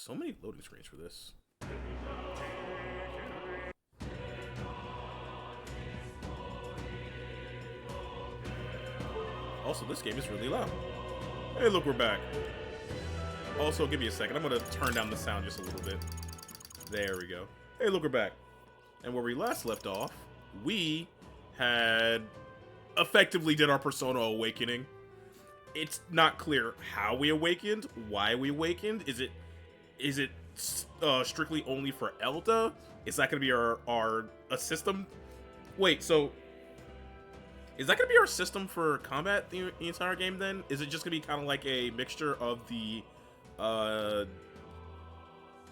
so many loading screens for this. Also, this game is really loud. Hey, look, we're back. Also, give me a second. I'm gonna turn down the sound just a little bit. There we go. Hey, look, we're back. And where we last left off, we had effectively did our Persona Awakening. It's not clear how we awakened, why we awakened. Is it strictly only for Elda? Is that gonna be our a system? Wait, so is that gonna be our system for combat the entire game then? Is it just gonna be kind of like a mixture of the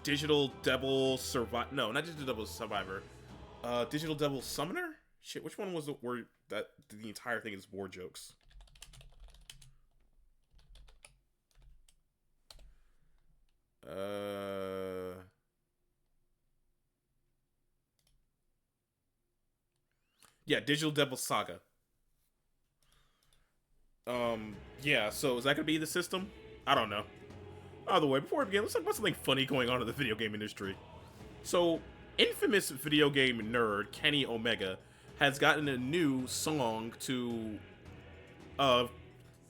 Digital Devil Survivor? No, not Digital Devil Survivor. Digital Devil Summoner? Shit, which one was it where that the entire thing is war jokes? Yeah, Digital Devil Saga. Yeah, so is that gonna be the system? I don't know. Either way, before we begin, let's talk about something funny going on in the video game industry. So, infamous video game nerd Kenny Omega has gotten a new song to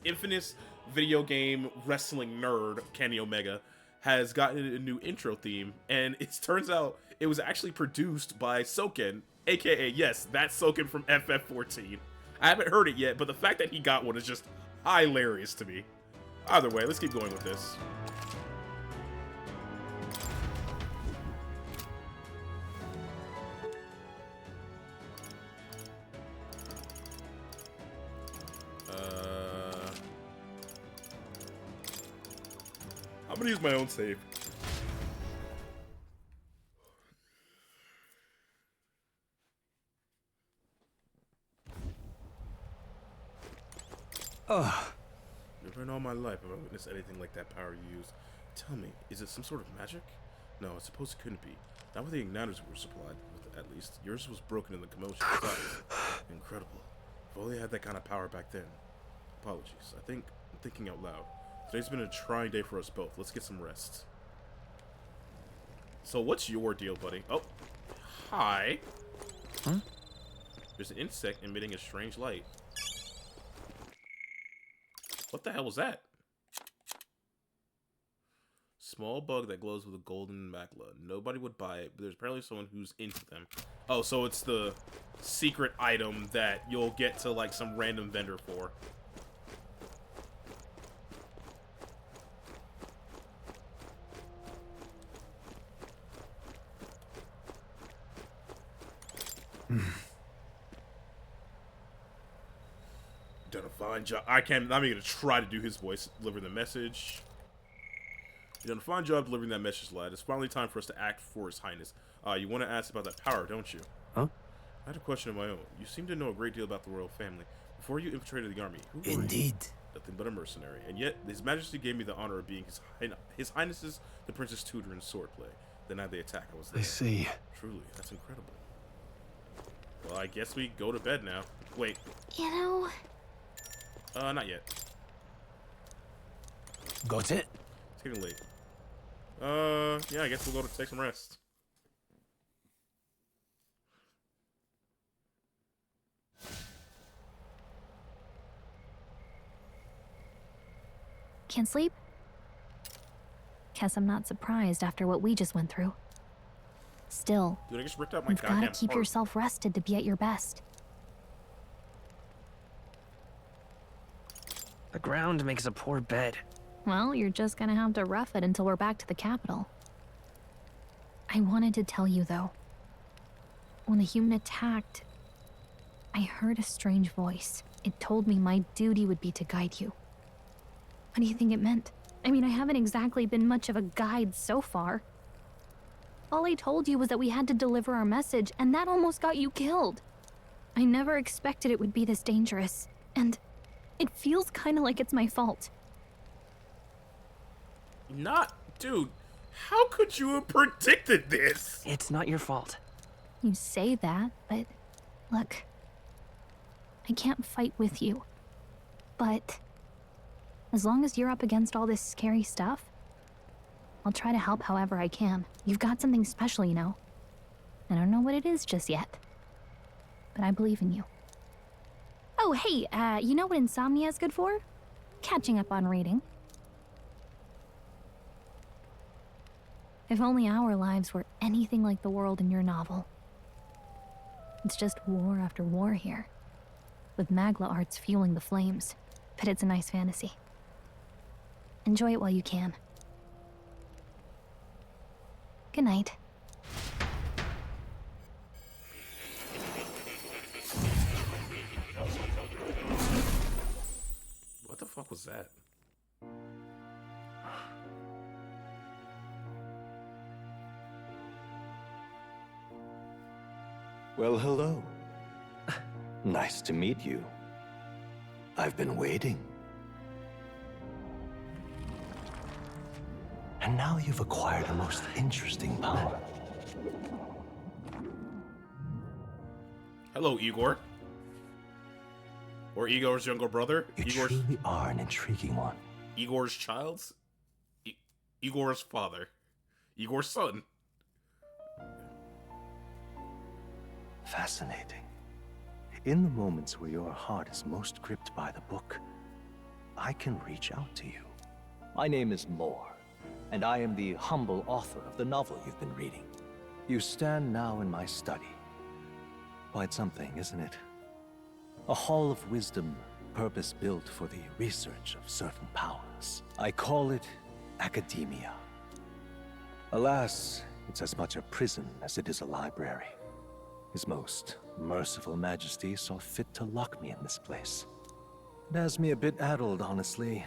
infamous video game wrestling nerd Kenny Omega has gotten a new intro theme, and it turns out it was actually produced by Soken, aka, yes, that's Soken from FF14. I haven't heard it yet, but the fact that he got one is just hilarious to me. Either way, let's keep going with this. I'm gonna use my own save. Never in all my life have I witnessed anything like that power you used. Tell me, is it some sort of magic? No, I suppose it couldn't be. Not with the igniters we were supplied with, at least. Yours was broken in the commotion. Incredible. If only I had that kind of power back then. Apologies. I'm thinking out loud. Today's been a trying day for us both. Let's get some rest. So what's your deal, buddy? Oh, hi. Huh? There's an insect emitting a strange light. What the hell was that? Small bug that glows with a golden macula. Nobody would buy it, but there's apparently someone who's into them. Oh, so it's the secret item that you'll get to like some random vendor for. Done a fine job. I'm even gonna try to do his voice, deliver the message. You done a fine job delivering that message, lad. It's finally time for us to act for His Highness. You want to ask about that power, don't you? Huh? I had a question of my own. You seem to know a great deal about the royal family. Before you infiltrated the army, who were Indeed. you? Nothing but a mercenary. And yet, His Majesty gave me the honor of being His Highness's, the Princess Tutor in swordplay. The night they attack, I was there. I see. Truly, that's incredible. Well, I guess we go to bed now. Wait. You know... Not yet. Got it? It's getting late. Yeah, I guess we'll go to take some rest. Can't sleep? Guess I'm not surprised after what we just went through. Still, Dude, I just ripped out my you've goddamn gotta keep heart. yourself rested to be at your best. The ground makes a poor bed. Well, you're just gonna have to rough it until we're back to the capital. I wanted to tell you, though. When the human attacked, I heard a strange voice. It told me my duty would be to guide you. What do you think it meant? I mean, I haven't exactly been much of a guide so far. All I told you was that we had to deliver our message, and that almost got you killed. I never expected it would be this dangerous, and it feels kind of like it's my fault. Dude, how could you have predicted this? It's not your fault. You say that, but look, I can't fight with you. But as long as you're up against all this scary stuff, I'll try to help however I can. You've got something special, you know. I don't know what it is just yet, but I believe in you. Oh, hey, you know what insomnia is good for? Catching up on reading. If only our lives were anything like the world in your novel. It's just war after war here, with Magla arts fueling the flames, but it's a nice fantasy. Enjoy it while you can. Good night. What the fuck was that? Well, hello. Nice to meet you. I've been waiting. And now you've acquired a most interesting power. Hello, Igor. Or Igor's younger brother. You Igor's truly are an intriguing one. Igor's child's Igor's father. Igor's son. Fascinating. In the moments where your heart is most gripped by the book, I can reach out to you. My name is Moore, and I am the humble author of the novel you've been reading. You stand now in my study. Quite something, isn't it? A hall of wisdom, purpose-built for the research of certain powers. I call it academia. Alas, it's as much a prison as it is a library. His most merciful majesty saw fit to lock me in this place. It has me a bit addled, honestly.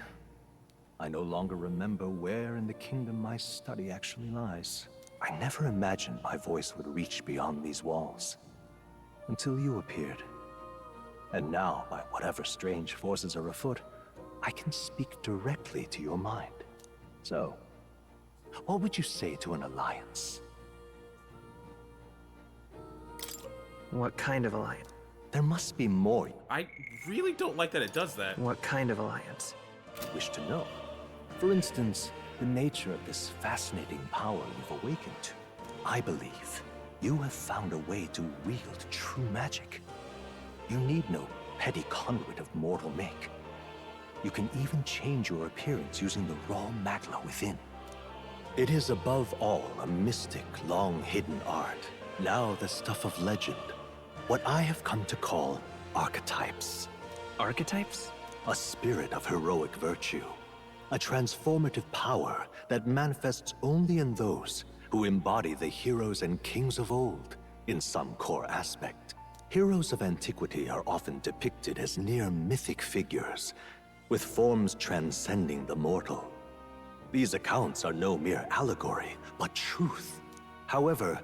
I no longer remember where in the kingdom my study actually lies. I never imagined my voice would reach beyond these walls. Until you appeared. And now, by whatever strange forces are afoot, I can speak directly to your mind. So, what would you say to an alliance? What kind of alliance? There must be more I really don't like that it does that. What kind of alliance? you wish to know. For instance, the nature of this fascinating power you've awakened to. I believe you have found a way to wield true magic. You need no petty conduit of mortal make. You can even change your appearance using the raw magla within. It is above all a mystic, long-hidden art, now the stuff of legend. What I have come to call archetypes. Archetypes? A spirit of heroic virtue. A transformative power that manifests only in those who embody the heroes and kings of old in some core aspect. Heroes of antiquity are often depicted as near mythic figures, with forms transcending the mortal. These accounts are no mere allegory, but truth. However,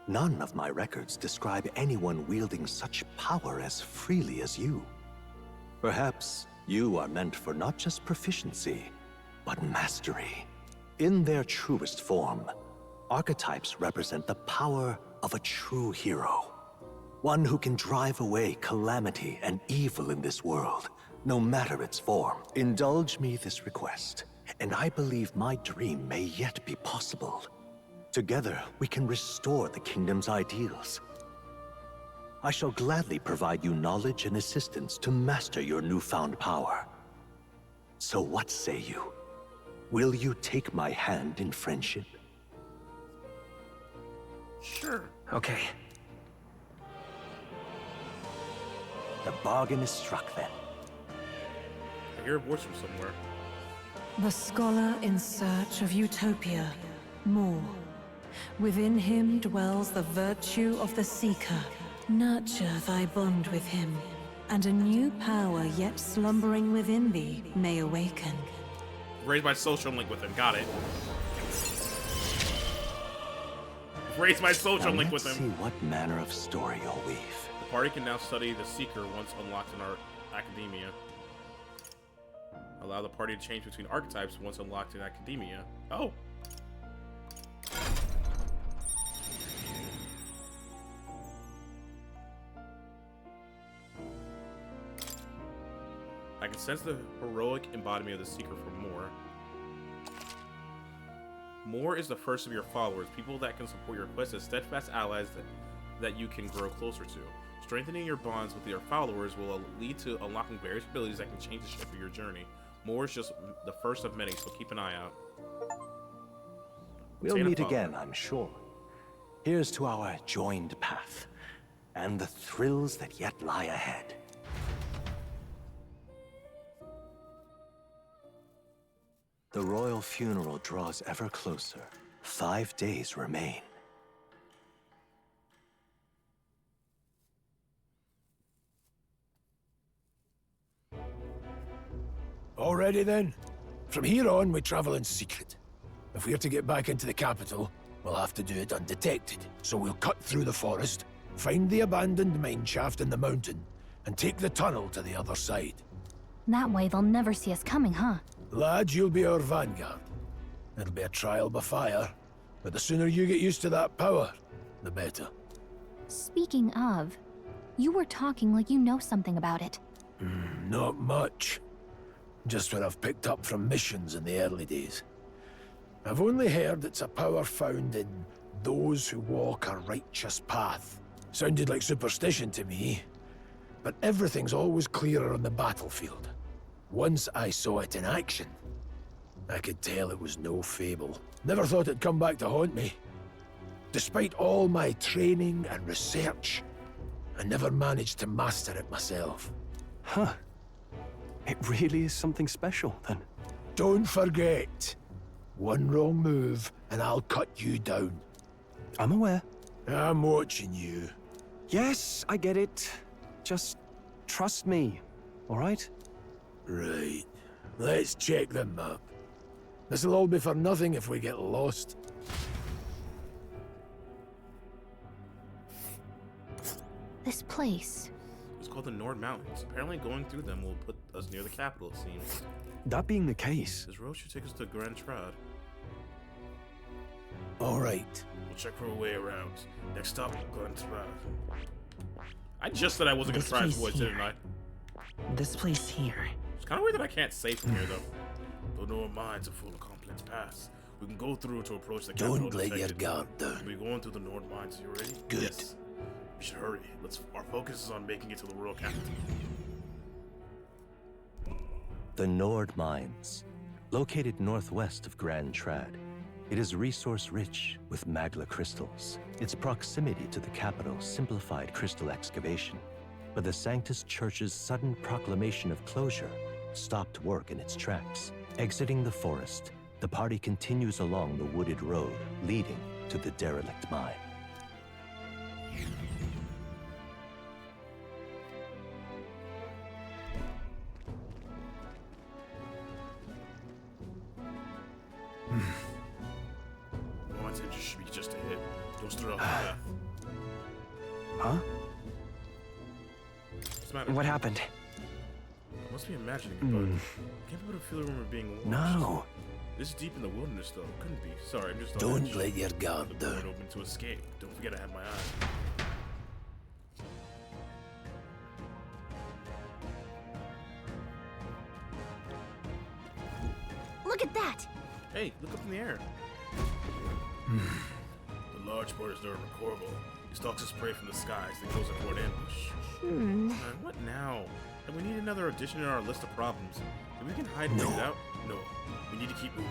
none of my records describe anyone wielding such power as freely as you. Perhaps you are meant for not just proficiency, but mastery. In their truest form, archetypes represent the power of a true hero. One who can drive away calamity and evil in this world, no matter its form. Indulge me this request, and I believe my dream may yet be possible. Together, we can restore the kingdom's ideals. I shall gladly provide you knowledge and assistance to master your newfound power. So what say you? Will you take my hand in friendship? Sure. Okay. The bargain is struck then. I hear a voice from somewhere. The scholar in search of utopia, more. Within him dwells the virtue of the seeker. Nurture thy bond with him, and a new power yet slumbering within thee may awaken. Raise my social link with him. Got it. Raise my social Now link with let's him. see what manner of story you'll weave. The party can now study the Seeker once unlocked in our academia. Allow the party to change between archetypes once unlocked in academia. Oh. I can sense the heroic embodiment of the Seeker for more. More is the first of your followers, people that can support your quest as steadfast allies that you can grow closer to. Strengthening your bonds with your followers will lead to unlocking various abilities that can change the shape of your journey. More is just the first of many, so keep an eye out. We'll Obtain a meet follower. again, I'm sure. Here's to our joined path, and the thrills that yet lie ahead. The royal funeral draws ever closer. 5 days remain. Already then? From here on, we travel in secret. If we're to get back into the capital, we'll have to do it undetected. So we'll cut through the forest, find the abandoned mine shaft in the mountain, and take the tunnel to the other side. That way they'll never see us coming, huh? Lad, you'll be our vanguard. It'll be a trial by fire, but the sooner you get used to that power, the better. Speaking of, you were talking like you know something about it. Not much. Just what I've picked up from missions in the early days. I've only heard it's a power found in those who walk a righteous path. Sounded like superstition to me, but everything's always clearer on the battlefield. Once I saw it in action, I could tell it was no fable. Never thought it'd come back to haunt me. Despite all my training and research, I never managed to master it myself. Huh. It really is something special, then. Don't forget, one wrong move and I'll cut you down. I'm aware. I'm watching you. Yes, I get it. Just trust me, all right? Right. Let's check the map. This'll all be for nothing if we get lost. This place. It's called the Nord Mountains. Apparently going through them will put us near the capital, it seems. That being the case, This road should take us to Grand Trad. All right. We'll check for a way around. Next stop, Grand Trad. I just said I wasn't gonna This try his place voice, didn't here. I? This place here. It's kind of weird that I can't say from here, though. The Nord mines are full of complex paths. We can go through to approach the capital. Don't let your undetected. guard down. We're going through the Nord mines. You ready? Good. Yes. We should hurry. Our focus is on making it to the royal capital. The Nord Mines, located northwest of Grand Trad. It is resource-rich with magla crystals. Its proximity to the capital simplified crystal excavation, but the Sanctus Church's sudden proclamation of closure stopped work in its tracks. Exiting the forest, the party continues along the wooded road leading to the derelict mine. The mines edge should be just ahead. Don't stir off the path. huh? What's the matter? What happened? I must be imagining it, but I can't be able to feel the room being watched. No. This deep in the wilderness, though. Couldn't be. Sorry, I'm just on Don't edge. let your The guard door down. open to escape. Don't forget I have my eye. Look at that! Hey, look up in the air. The large bird is known as a corvo. He stalks his prey from the skies, then goes for an ambush. What now? And we need another addition in our list of problems. If we can hide and wait it out, no. We need to keep moving.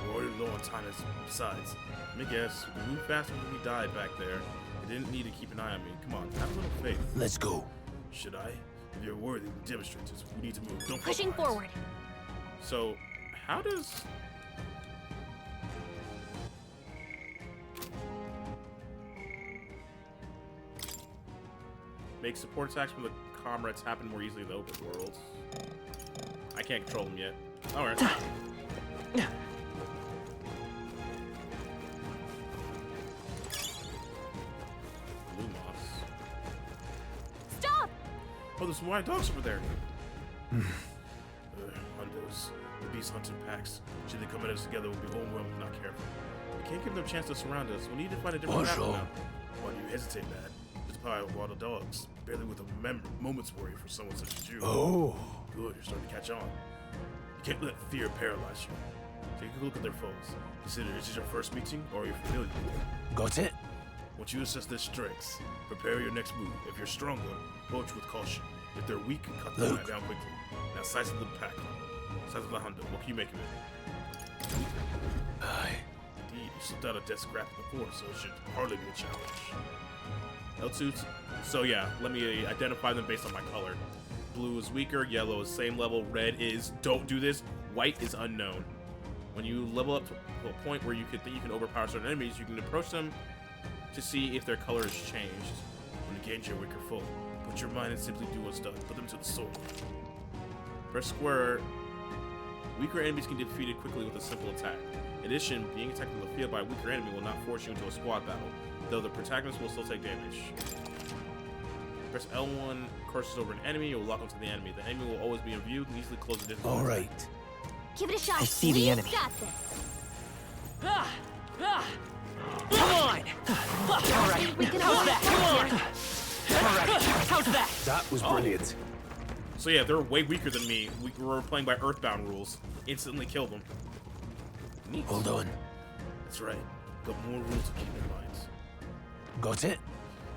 We're already low on time besides. Let me guess, we moved faster when we died back there. You didn't need to keep an eye on me. Come on, have a little faith. Let's go. Should I? If you're worthy, demonstrate it. We need to move. Don't Pushing compromise. forward. So, how does... make support attacks from the comrades happen more easily in the open worlds? I can't control them yet. Alright. Blue moss. Stop! Oh, there's some white dogs over there. Hundos. The beast hunting packs. Should they come at us together, we'll be overwhelmed if not careful. We can't give them a chance to surround us. We need to find a different What's path wrong? now. Why do you hesitate, lad? There's a pile of wild dogs. Barely with a moment's worry for someone such as you. Oh. Good, you're starting to catch on. You can't let fear paralyze you. Take a look at their foes. Consider this is your first meeting, or are you familiar with them? Got it? Once you assess their strengths, prepare your next move. If you're stronger, approach with caution. If they're weak, cut them down quickly. Now, size of the pack. Size of the hunter. What can you make of it? Aye. Indeed, you slipped out a death scrap before, so it should hardly be a challenge. L2s. So yeah, let me identify them based on my color. Blue is weaker, yellow is same level, red is don't do this, white is unknown. When you level up to a point where you think you can overpower certain enemies, you can approach them to see if their color has changed. When you gain your weaker foe, put your mind and simply do what's done. Put them to the sword. Press square. Weaker enemies can be defeated quickly with a simple attack. In addition, being attacked on the field by a weaker enemy will not force you into a squad battle, though the protagonist will still take damage. Press L1, curses over an enemy, it will lock onto the enemy. The enemy will always be in view, and easily close the distance. Alright. Give it a shot. I see the enemy. Got this. Come on! Alright, We can how's that? Come on! Alright, how's that? That was brilliant. So yeah, they're way weaker than me. We were playing by Earthbound rules. Instantly kill them. Neat. Hold on. That's right. Got more rules to keep in mind. Got it?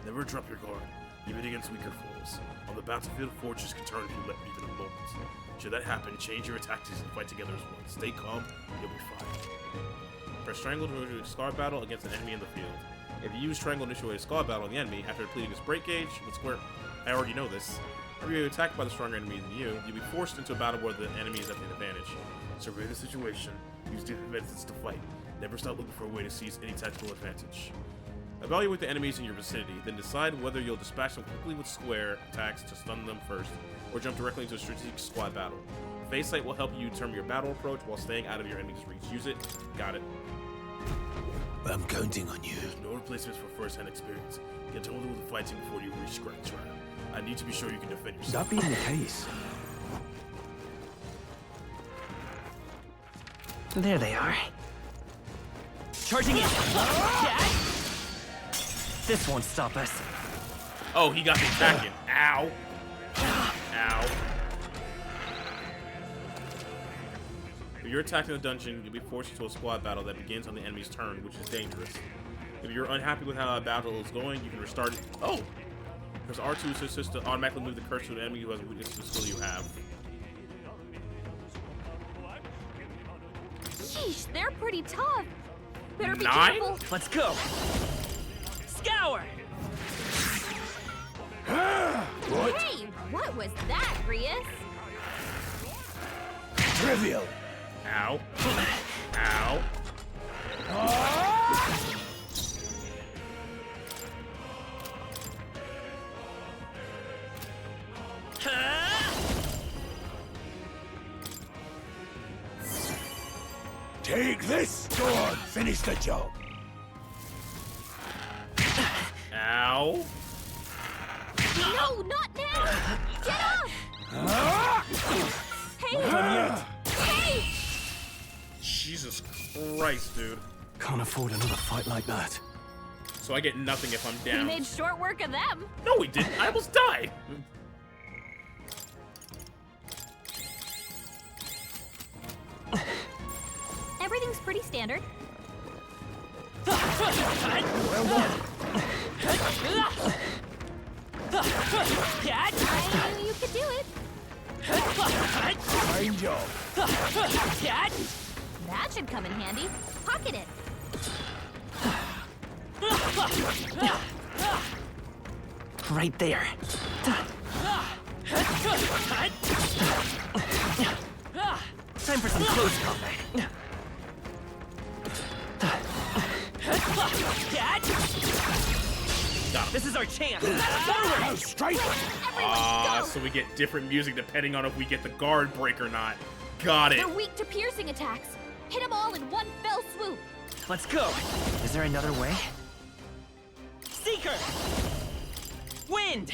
Never drop your guard, even against weaker foes. On the battlefield, fortunes can turn if you let even a moment. Should that happen, change your tactics and fight together as one. Stay calm, you'll be fine. Press triangle to initiate a scar battle against an enemy in the field. If you use triangle to initiate a scar battle on the enemy after depleting his break gauge, with square, I already know this. If you're attacked by the stronger enemy than you'll be forced into a battle where the enemy is at an advantage. Survey the situation, use different methods to fight. Never stop looking for a way to seize any tactical advantage. Evaluate the enemies in your vicinity, then decide whether you'll dispatch them quickly with square attacks to stun them first, or jump directly into a strategic squad battle. Phase sight will help you determine your battle approach while staying out of your enemy's reach. Use it. Got it. I'm counting on you. There's no replacements for first-hand experience. Get on with the fighting before you reach scratch round. I need to be sure you can defend yourself. That being the case, There they are. Charging in! Dad! This won't stop us. Oh, he got me attacking. Ow. Ow. If you're attacking the dungeon, you'll be forced into a squad battle that begins on the enemy's turn, which is dangerous. If you're unhappy with how a battle is going, you can restart it. Oh! Press R2 to assist to automatically move the cursor to an enemy who has a weakness to the skill you have. Sheesh, they're pretty tough. Better be 9? careful. Let's go! Scour! What? Hey, what was that, Rias? Trivial. Ow. Ow. Take this! Go on, finish the job. Ow. No, not now! Get off! Hey! Hey! Jesus Christ, dude. can't afford another fight like that. So I get nothing if I'm We down. made short work of them. No, we didn't. I almost died. Everything's pretty standard. I knew you could do it. Fine job. That should come in handy. Pocket it. Right there. Time for some close combat. This is our chance. Now strike! Ah, so we get different music depending on if we get the guard break or not. Got it. They're weak to piercing attacks. Hit them all in one fell swoop. Let's go. Is there another way? Seeker! Wind!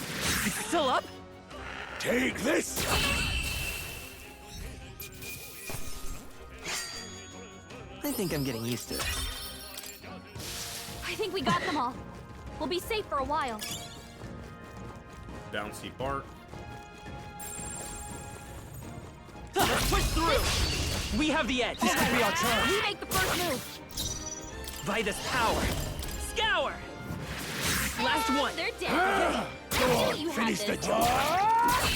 Is it still up? Take this! I think I'm getting used to this. I think we got them all. We'll be safe for a while. Bouncy Bart. Let's push through! We have the edge. This could be our chance. We make the first move. By this power. Scour! Last one. They're dead. Go on, You had finish the this. job.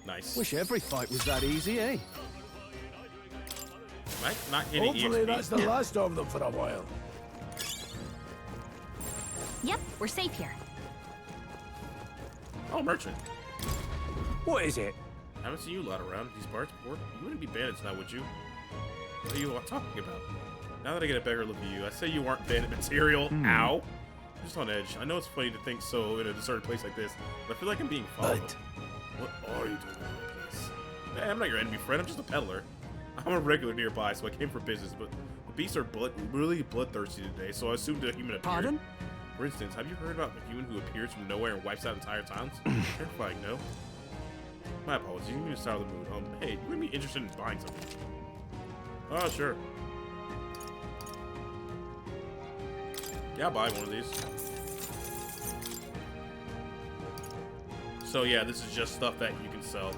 Nice. Wish every fight was that easy, eh? Am I not getting Hopefully EXP? that's the last of them for a while. Yep, we're safe here. Oh, merchant. What is it? I haven't seen you a lot around these parts before. You wouldn't be bandits now, would you? What are you all talking about? Now that I get a better look at you, I say you aren't bandit material. Ow. I'm just on edge. I know it's funny to think so in a deserted place like this, but I feel like I'm being followed. But What are you doing in this place? Hey, I'm not your enemy friend, I'm just a peddler. I'm a regular nearby, so I came for business, but the beasts are really bloodthirsty today, so I assumed a human appeared. Pardon? For instance, have you heard about the human who appears from nowhere and wipes out entire towns? Terrifying, no? My apologies, you need to start the mood. Hey, you would be interested in buying something. Oh, sure. Yeah, I'll buy one of these. So yeah, this is just stuff that you can sell.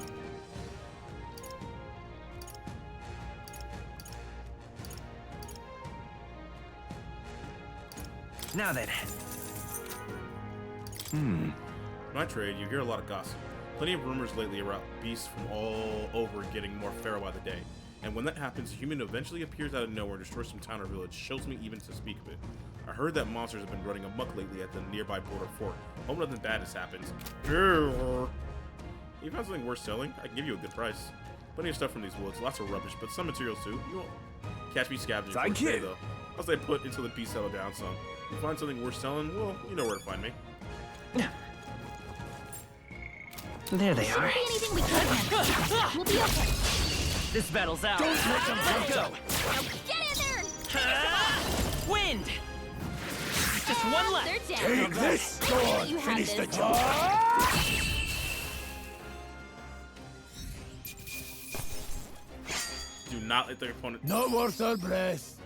Now then. In my trade, you hear a lot of gossip. Plenty of rumors lately about beasts from all over getting more feral by the day. And when that happens, a human eventually appears out of nowhere and destroys some town or village, chills me even to speak of it. I heard that monsters have been running amok lately at the nearby border fort. Hope nothing bad has happened. You found something worth selling? I can give you a good price. Plenty of stuff from these woods, lots of rubbish, but some materials too. You won't catch me scavenging for a day, though. Unless I put until the beast settle down some. If you find something worth selling, well, you know where to find me. There they are. Be anything we can handle. We'll be okay. This battle's out. Don't let them go. Now get in there! Wind! Just one left. They're down. take this. I Go knew on, you had finish the this. job. Do not let the opponent... Not worth our breath.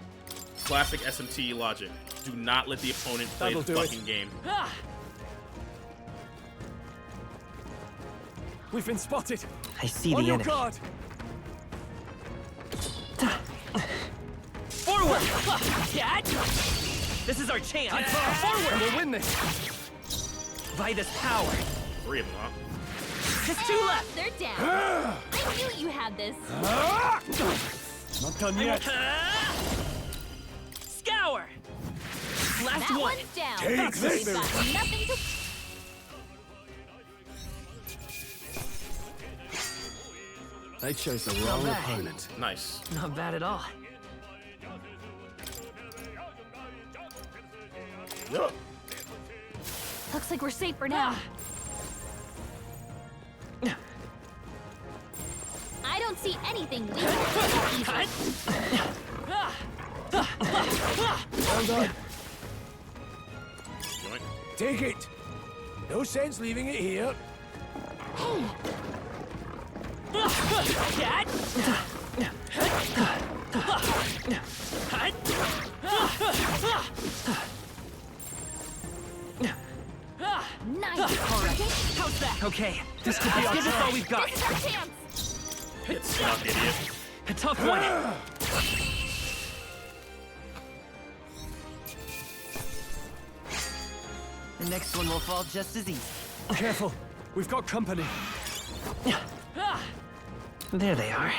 Classic SMT logic. Do not let the opponent play That'll the do it. fucking game. Ah, We've been spotted. I see On the your enemy. guard. Forward! Catch! This is our chance. Forward! We'll win this. By this power. 3 of them, huh? Just 2 left. They're down. I knew you had this. Not done yet. Scour! Last That one. one's down. Take this. We've got nothing to... They chose the wrong bad. opponent. Nice. Not bad at all. Yup. Looks like we're safe for now. I don't see anything we can do. Hold on. Joint. Take it. No sense leaving it here. Catch! Nice. How's that? Okay, this could be our chance. This is all we've got. This is our chance. Get stuck, idiot. A tough one. The next one will fall just as easy. Careful. We've got company. There they are.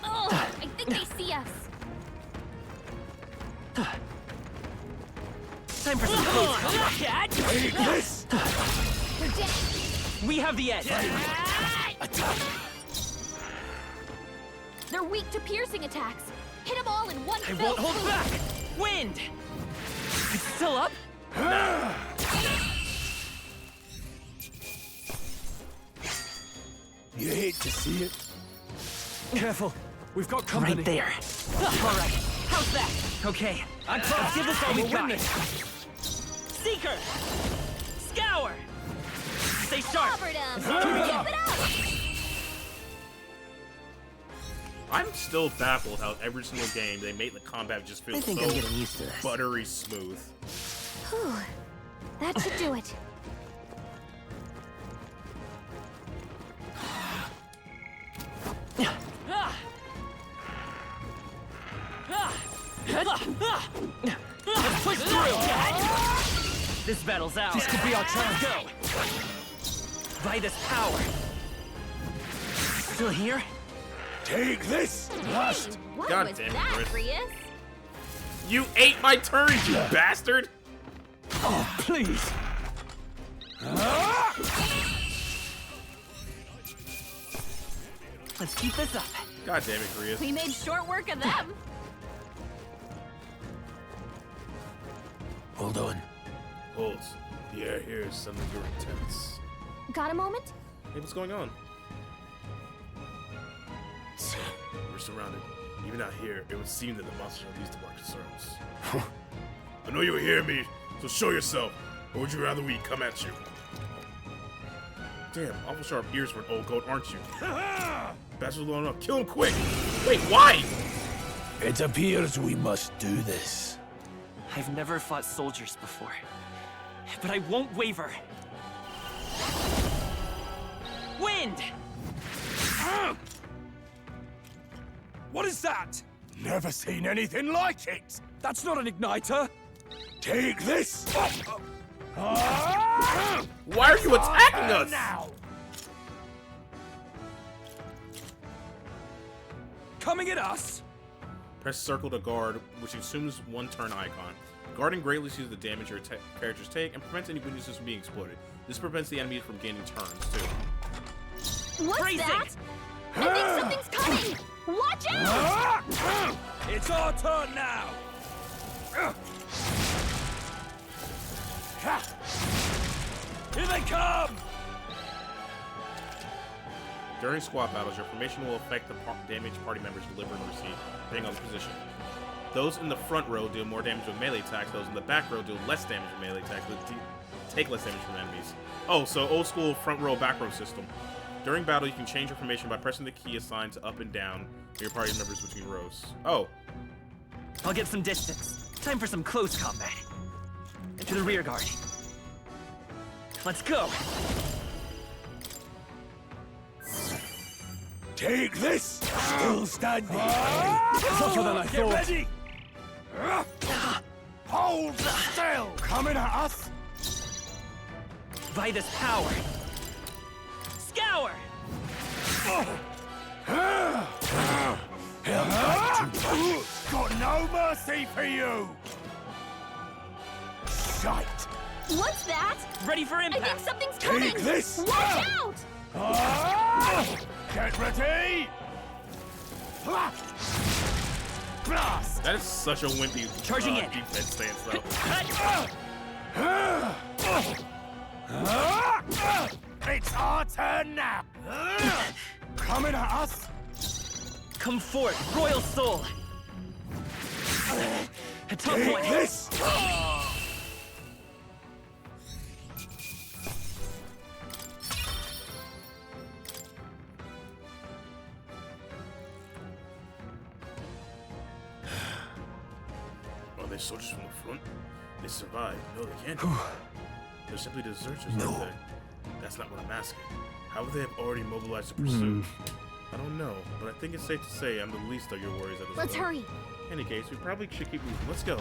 Oh, I think they see us. Time for some close combat. Catch! Take this. We're down. We have the edge. They're weak to piercing attacks. Hit them all in one I fell won't hold swoop. back. Wind! It's still up? You hate to see it. Careful. We've got company. Right there. All right. How's that? Okay. Let's give this all we've got. Seeker! Scour! Stay sharp! Covered 'em. Keep it up. Keep it up. I'm still baffled how every single game they make the combat just feel I think so I'm getting used to this. buttery smooth. Whew. That should do it. Let's push through! This battle's ours. This could be our chance. Go! By this power. Still here? Take this! Last! What God was damn it, that, Chris. Rias? You ate my turn, you bastard! Oh, please! Let's keep this up. God damn it, Grias. We made short work of them. Hold on. Hold. The air here is suddenly very intense. Got a moment? Hey, what's going on? We're surrounded. Even out here, it would seem that the monsters are least of our concerns. I know you hear me, so show yourself. Or would you rather we come at you? Damn, awful sharp ears for an old goat, aren't you? Bastard's long enough. Kill him quick! Wait, why? It appears we must do this. I've never fought soldiers before, but I won't waver. Wind! What is that? Never seen anything like it! That's not an igniter. Take this! Why are you attacking us? Now! Coming at us? Press circle to guard, which assumes one turn icon. Guarding greatly reduces the damage your characters take and prevents any weaknesses from being exploited. This prevents the enemies from gaining turns, too. What's Freezing! that? I think something's coming! Watch out! It's our turn now. Here they come! During squad battles, your formation will affect the damage party members deliver and receive, depending on the position. Those in the front row deal more damage with melee attacks, those in the back row deal less damage with melee attacks, but take less damage from enemies. Oh, so old school front row, back row system. During battle, you can change your formation by pressing the key assigned to up and down for your party members between rows. Oh. I'll get some distance. Time for some close combat. Into the rear guard. Let's go! Take this! Still standing! Tougher than I Get thought. ready! Hold still! Coming at us! By this power. Scour! Got no mercy for you! Shite! What's that? Ready for I think impact! something's coming! Take this! Watch out! Get ready! Blast! That is such a wimpy Charging in. defense stance, though. It's our turn now! Coming at us! Come forth, Royal Soul! A top Take one! this! Are they soldiers from the front? They survived. No, they can't. They're simply deserters, aren't they? That's not what I'm asking. How would they have already mobilized to pursue? I don't know, but I think it's safe to say I'm the least of your worries at this Let's point. hurry. In any case, we probably should keep moving. Let's go.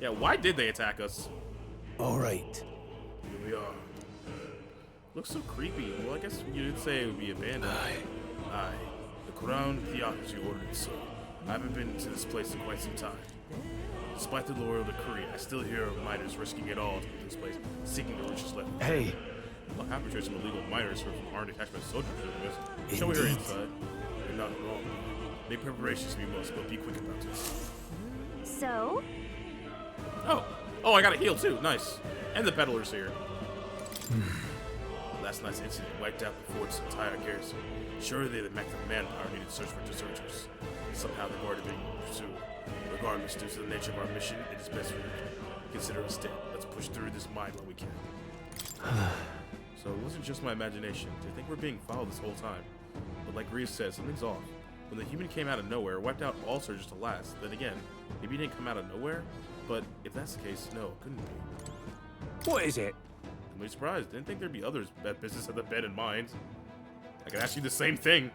Yeah, why did they attack us? Alright. Here we are. Looks so creepy. Well, I guess you did say it would be abandoned. Aye. The Crown Theocracy ordered it so. I haven't been to this place in quite some time. Despite the royal decree, I still hear of miners risking it all to get this place, seeking the riches left. Hey, Well, half portray some illegal miners who are attached by soldiers doing this. Shall we hurry inside? You're not wrong. Make preparations we must, but be quick about this. So? Oh, I got a heal too. Nice. And the peddler's here. Last night's incident wiped out the fort's entire garrison. Surely they lacked the manpower needed to search for deserters. Somehow the guard are being pursued. Regardless, due to the nature of our mission, it is best for you to consider us dead. Let's push through this mine while we can. So it wasn't just my imagination. To think we're being followed this whole time. But like Reeves said, something's off. When the human came out of nowhere, it wiped out all surges to last. Then again, maybe he didn't come out of nowhere? But if that's the case, no, it couldn't be. what is it? The really surprised. Didn't think there'd be others that business had abandoned mines. I could ask you the same thing.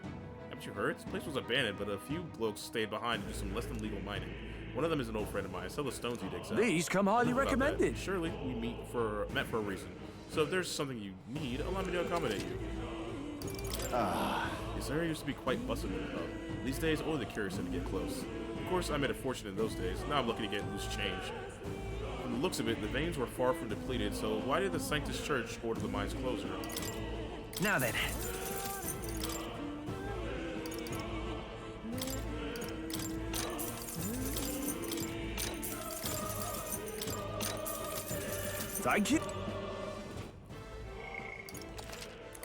Haven't you heard? This place was abandoned, but a few blokes stayed behind to do some less than legal mining. One of them is an old friend of mine. I sell the stones he digs out. These come highly About recommended. that. Surely we met for a reason. So if there's something you need, allow me to accommodate you. This area used to be quite bustling with the hub. These days, only the curious tend to get close. Of course, I made a fortune in those days. Now I'm looking to get loose change. From the looks of it, the veins were far from depleted, so why did the Sanctus Church order the mine's closure? Now then. Thank you.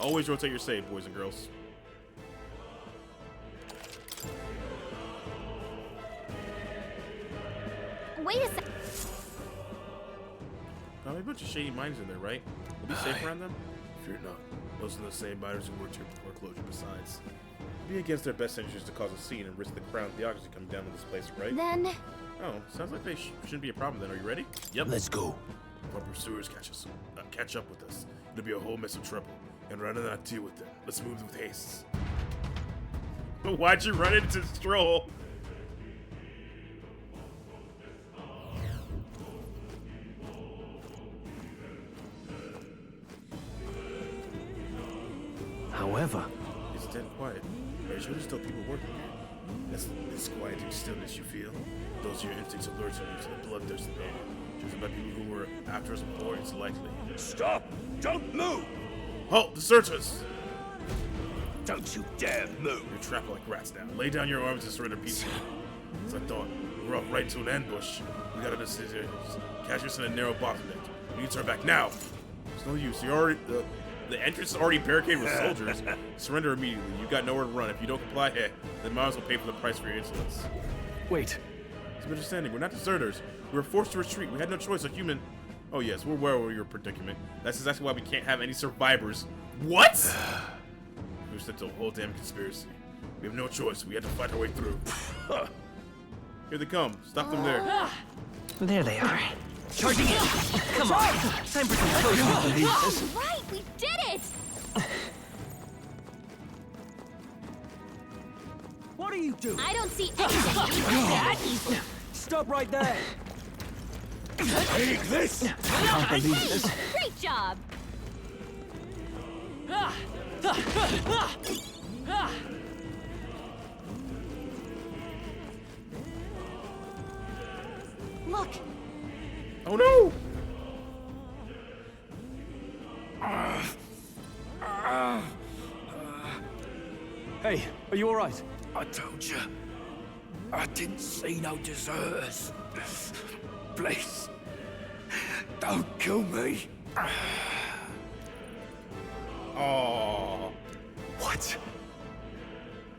Always rotate your save, boys and girls. Wait a sec. Probably a bunch of shady mines in there, right? We'll be safe around them? Fear not. Most of the same miners who worked here before closure besides. It'd be against their best interest to cause a scene and risk the crown theocracy coming down to this place, right? Then Oh, sounds like they shouldn't be a problem then. Are you ready? Yep. Let's go. If our pursuers catch up with us, it'll be a whole mess of trouble. And rather than not deal with them, let's move with haste. Why'd you run into Stroll? However, It's dead quiet. Are you sure there's still people working here? That's this quieting stillness you feel. Those are your instincts alerting you to the bloodthirsty man. Just about people who were after us before, it's likely. Stop! Don't move! Halt! The searchers! Don't you dare move! You're trapped like rats now. Lay down your arms and surrender peacefully. As I thought, we're off right into an ambush. We got a decision. Catch us in a narrow bottleneck. We need to turn back now. There's no use. The entrance is already barricaded with soldiers. Surrender immediately. You got nowhere to run. If you don't comply, then might as well pay for the price for your insolence. wait. It's a misunderstanding. We're not deserters. We were forced to retreat. We had no choice. A human. Oh yes, we're aware of your predicament. That's exactly why we can't have any survivors. What? We were sent to a whole damn conspiracy. We have no choice. We had to fight our way through. Here they come. Stop them there. There they are. Charging in! Come on! Time for some closure. All right, we did it. What are you doing? I don't see anything that easy. Stop right there! Take this! Can't believe this. Great job. Look. Oh no! Hey, are you alright? I told you. I didn't see no deserters. Please. Don't kill me. Oh. What?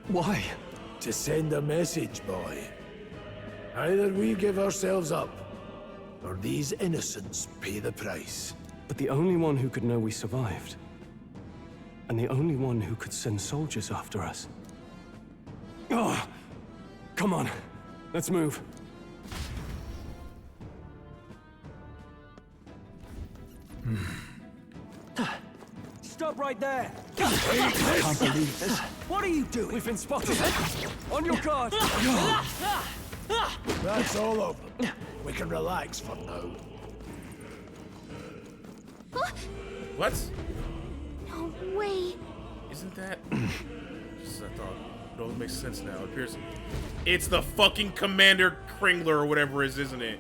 Why? To send a message, boy. Either we give ourselves up, or these innocents pay the price. But the only one who could know we survived. And the only one who could send soldiers after us. Oh! Come on. Let's move. Stop right there! I can't believe this. What are you doing? We've been spotted. On your guard! That's all over. We can relax for now. What? No way. Isn't that? Just as I thought. It all makes sense now. It appears it's the fucking Commander Kringler or whatever it is, isn't it?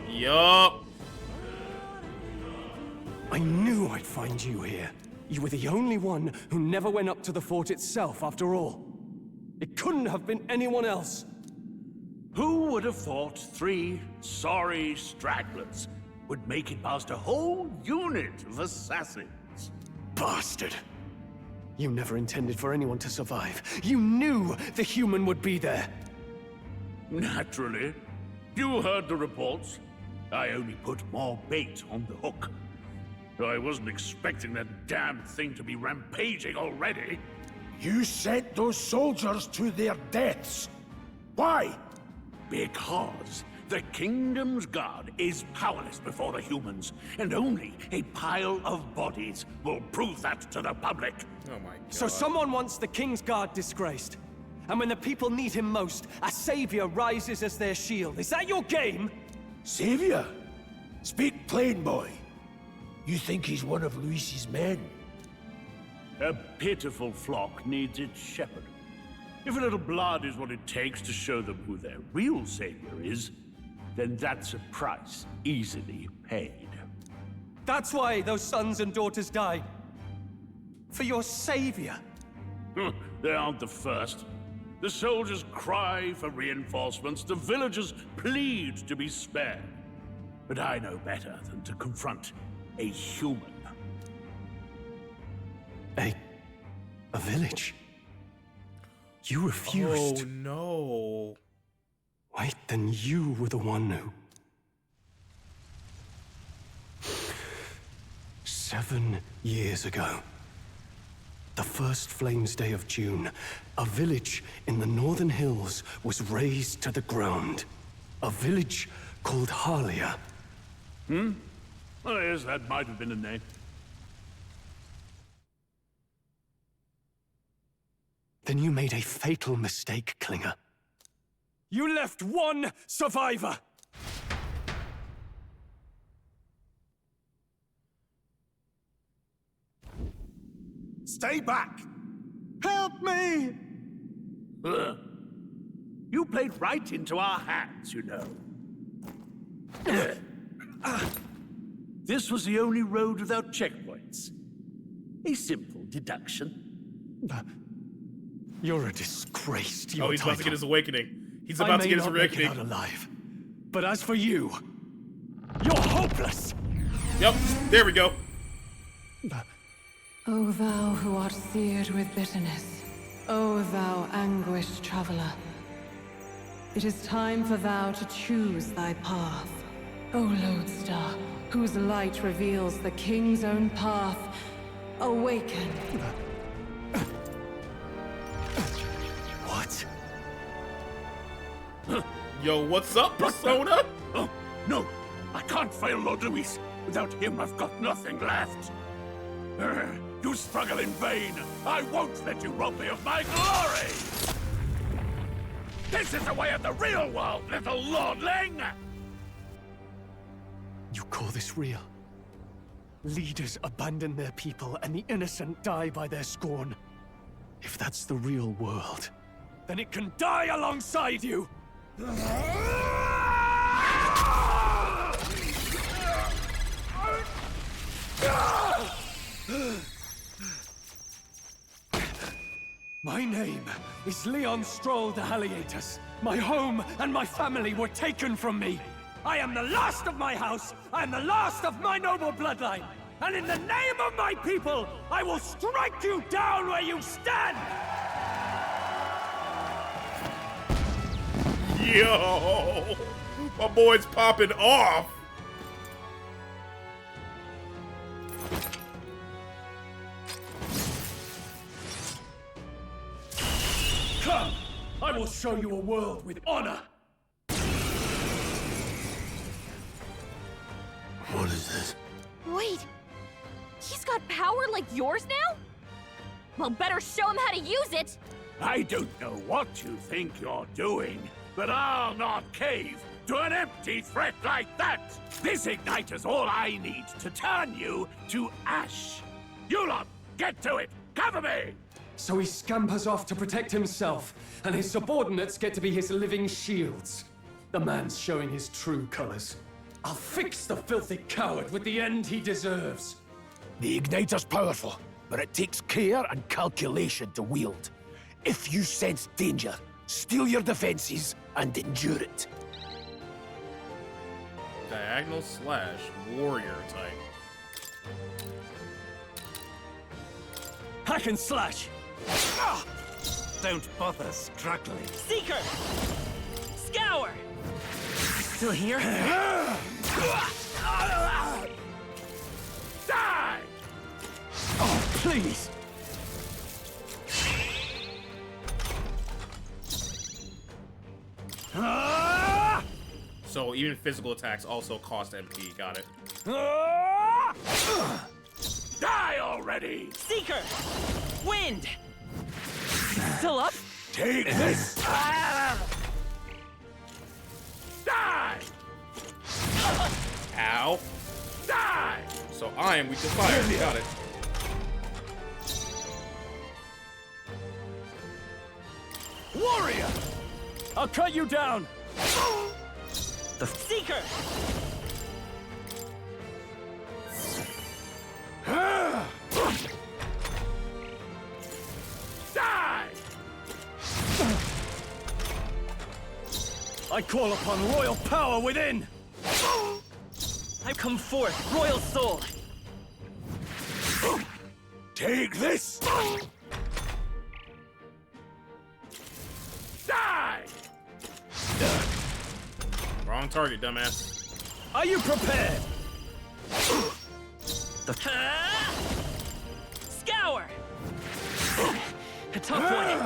Yup. I knew I'd find you here. You were the only one who never went up to the fort itself, after all. It couldn't have been anyone else. Who would have thought 3 sorry stragglers would make it past a whole unit of assassins? Bastard! You never intended for anyone to survive. You knew the human would be there. Naturally. You heard the reports. I only put more bait on the hook. I wasn't expecting that damn thing to be rampaging already. You sent those soldiers to their deaths. Why? Because The kingdom's god is powerless before the humans, and only a pile of bodies will prove that to the public. Oh my god. So someone wants the King's Guard disgraced. And when the people need him most, a savior rises as their shield. Is that your game? Savior? Speak plain, boy. You think he's one of Luis's men? A pitiful flock needs its shepherd. If a little blood is what it takes to show them who their real savior is, then that's a price easily paid. That's why those sons and daughters died. For your savior. They aren't the first. The soldiers cry for reinforcements, the villagers plead to be spared. But I know better than to confront a human. A village? You refused. Oh no. Wait, then you were the one who... 7 years ago. The first Flames Day of June, a village in the northern hills was razed to the ground. A village called Harlia. Oh yes, that might have been a name. Then you made a fatal mistake, Klinger. You left one survivor! Stay back! Help me! You played right into our hands, you know. This was the only road without checkpoints. A simple deduction. You're a disgrace to your Oh, he's about to get his awakening. He's about to get his I may not make it awakening. out alive, but as for you, you're hopeless. Yep, there we go. O thou who art seared with bitterness, O thou anguished traveler, it is time for thou to choose thy path. O lodestar, whose light reveals the king's own path, awaken. What? Yo, what's up, Persona? Oh, no! I can't fail Lord Luis. Without him, I've got nothing left. You struggle in vain. I won't let you rob me of my glory! This is the way of the real world, little lordling! You call this real? Leaders abandon their people and the innocent die by their scorn. If that's the real world, Then it can die alongside you! My name is Leon Stroll de Halietus. My home and my family were taken from me. I am the last of my house. I am the last of my noble bloodline. And in the name of my people, I will strike you down where you stand! Yo! My boy's popping off! Come! I will show you a world with honor! What is this? Wait, he's got power like yours now? Well, better show him how to use it! I don't know what you think you're doing, but I'll not cave to an empty threat like that! This igniter's all I need to turn you to ash. You lot, get to it! Cover me! So he scampers off to protect himself, and his subordinates get to be his living shields. The man's showing his true colors. I'll fix the filthy coward with the end he deserves. The igniter's powerful, but it takes care and calculation to wield. If you sense danger, steel your defenses and endure it. Diagonal slash warrior type. Hack and slash! Don't bother struggling. Seeker! Scour! Still here? Die! Oh, please! So even physical attacks also cost MP. Got it. Die already! Seeker! Wind! Still up? Take this! Die! Ow. Die! So I am weak to fire. Got it. Warrior! I'll cut you down! The Seeker! Die! I call upon royal power within! I come forth, royal soul! Take this! Die! Wrong target, dumbass. Are you prepared? Scour! A tough one!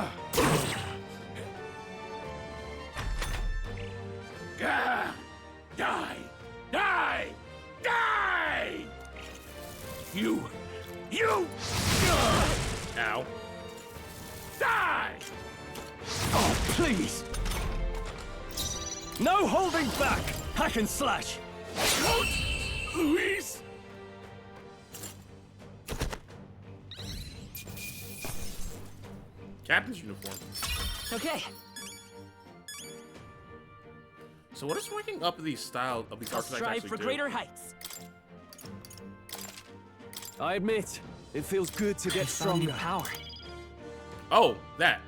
Die! Die! Die! Die! You! Ow. Die! Oh, please! No holding back! Hack and slash! Luis! Captain's uniform. Okay, So what is ranking up these style of these I'll archetypes strive actually for do? greater heights. I admit, it feels good to get Found new stronger. power. Oh, that.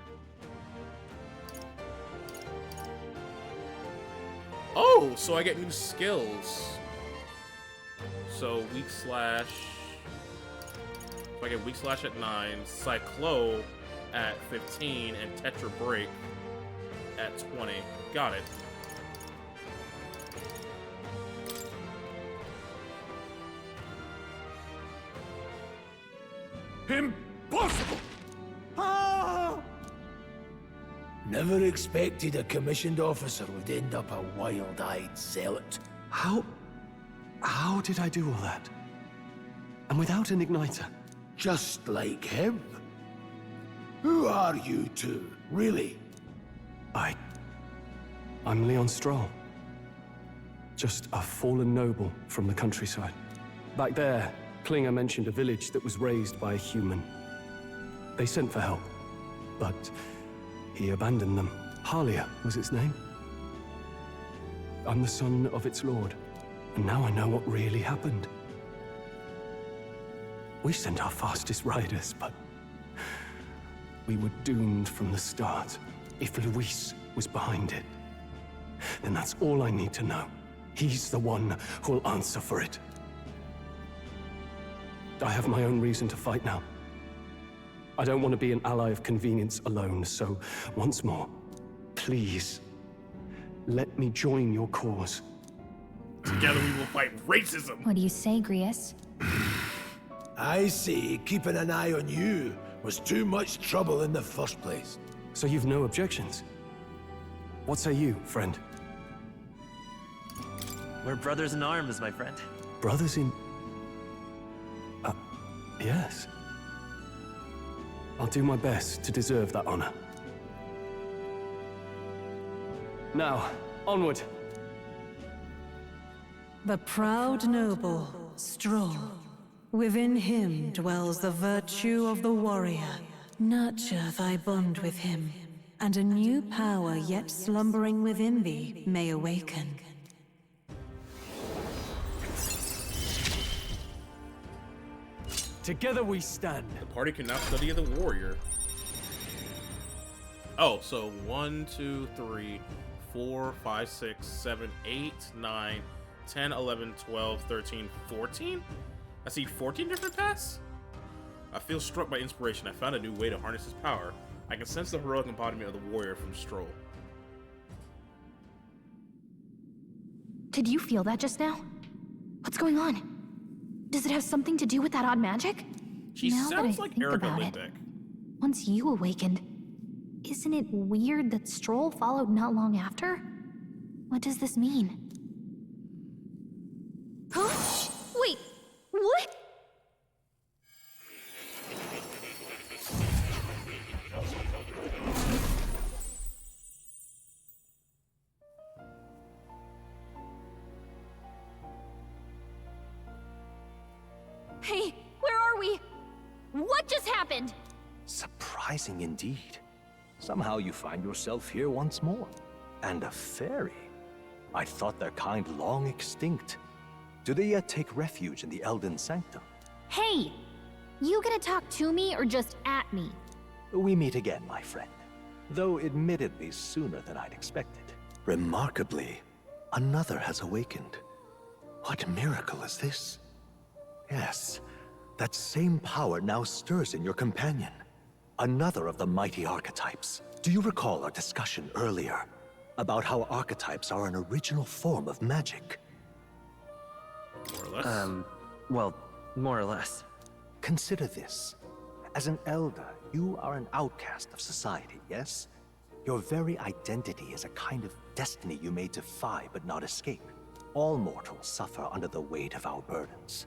Oh, so I get new skills. So weak slash. So I get weak slash at 9, Cyclo at 15, and Tetra Break at 20. Got it. Impossible! Never expected a commissioned officer would end up a wild-eyed zealot. How did I do all that? And without an igniter? Just like him. Who are you two, really? I'm Leon Stroll. Just a fallen noble from the countryside. Back there, Klinger mentioned a village that was raised by a human. They sent for help, but he abandoned them. Halia was its name. I'm the son of its lord, and now I know what really happened. We sent our fastest riders, but we were doomed from the start. If Luis was behind it, then that's all I need to know. He's the one who'll answer for it. I have my own reason to fight now. I don't want to be an ally of convenience alone, so once more, please, let me join your cause. Together we will fight racism. What do you say, Grius? I say keeping an eye on you was too much trouble in the first place. So you've no objections? What say you, friend? We're brothers in arms, my friend. Brothers in... yes. I'll do my best to deserve that honor. Now, onward. The proud noble, Stroll. Within him dwells the virtue of the warrior. Nurture thy bond with him, and a new power yet slumbering within thee may awaken. Together we stand. The party can now study the warrior. Oh, so 1, 2, 3, 4, 5, 6, 7, 8, 9, 10, 11, 12, 13, 14? I see 14 different paths? I feel struck by inspiration. I found a new way to harness his power. I can sense the heroic embodiment of the warrior from Stroll. Did you feel that just now? What's going on? Does it have something to do with that odd magic? She Now that sounds I like think Erica about it, Lindbeck. once you awakened, isn't it weird that Stroll followed not long after? What does this mean? Hey, where are we? What just happened? Surprising indeed. Somehow you find yourself here once more. And a fairy. I thought their kind long extinct. Do they yet take refuge in the Elden Sanctum? Hey! You gonna talk to me or just at me? We meet again, my friend. Though admittedly sooner than I'd expected. Remarkably, another has awakened. What miracle is this? Yes, that same power now stirs in your companion. Another of the mighty archetypes. Do you recall our discussion earlier about how archetypes are an original form of magic? More or less. Well, more or less. Consider this. As an elder, you are an outcast of society, yes? Your very identity is a kind of destiny you may defy but not escape. All mortals suffer under the weight of our burdens.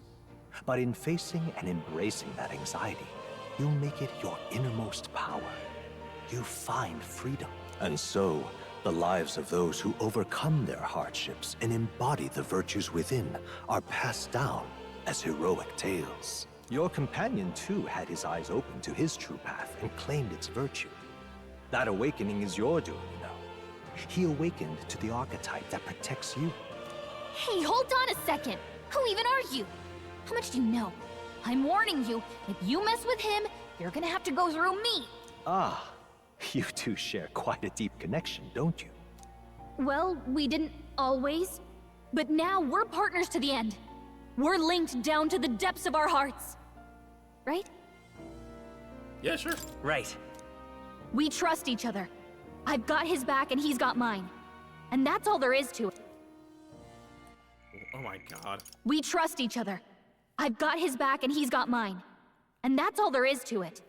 But in facing and embracing that anxiety, you make it your innermost power. You find freedom. And so, the lives of those who overcome their hardships and embody the virtues within are passed down as heroic tales. Your companion, too, had his eyes open to his true path and claimed its virtue. That awakening is your doing, you know. He awakened to the archetype that protects you. Hey, hold on a second. Who even are you? How much do you know? I'm warning you, if you mess with him, you're gonna have to go through me. Ah, you two share quite a deep connection, don't you? Well, we didn't always. But now we're partners to the end. We're linked down to the depths of our hearts. Right? Yeah, sure. Right. We trust each other. I've got his back and he's got mine. And that's all there is to it. Oh my god. We trust each other. I've got his back and he's got mine. And that's all there is to it.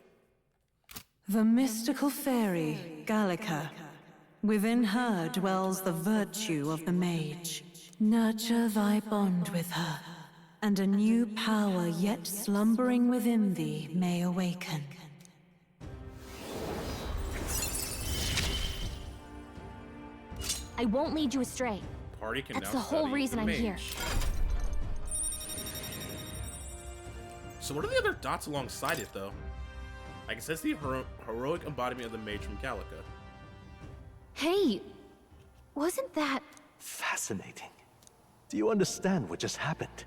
The mystical fairy, Gallica. Within her dwells the virtue of the mage. Nurture thy bond with her, and a new power yet slumbering within thee may awaken. I won't lead you astray. Party can That's now the whole study reason the I'm here. mage. So what are the other dots alongside it, though? I guess that's the heroic embodiment of the mage from Gallica. Hey, wasn't that... Fascinating. Do you understand what just happened?